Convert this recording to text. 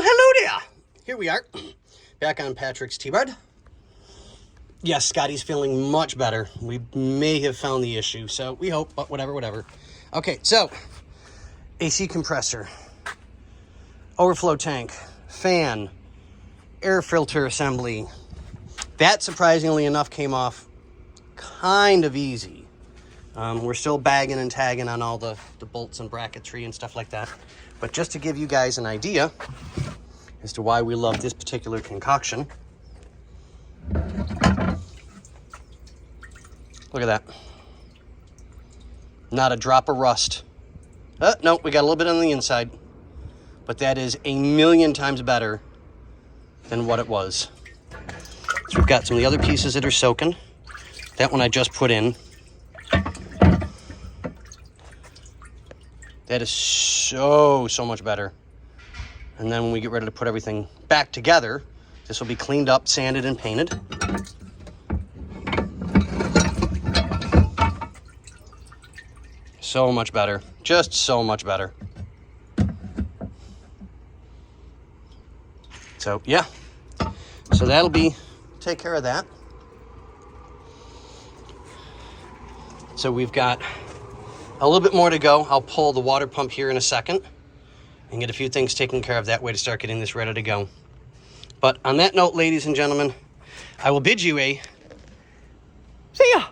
Well, hello there. Here we are, back on Patrick's T-Bird. Yes, Scotty's feeling much better. We may have found the issue, so we hope, but whatever. Okay, so AC compressor, overflow tank, fan, air filter assembly. That, surprisingly enough, came off kind of easy. We're still bagging and tagging on all the bolts and bracketry and stuff like that. But just to give you guys an idea as to why we love this particular concoction, look at that. Not a drop of rust. No, we got a little bit on the inside, but that is a million times better than what it was. So we've got some of the other pieces that are soaking. That one I just put in. That is so much better. And then when we get ready to put everything back together, this will be cleaned up, sanded, and painted. So much better. Just so much better. So, yeah. So that'll take care of that. So we've got a little bit more to go. I'll pull the water pump here in a second and get a few things taken care of that way to start getting this ready to go. But on that note, ladies and gentlemen, I will bid you a see ya.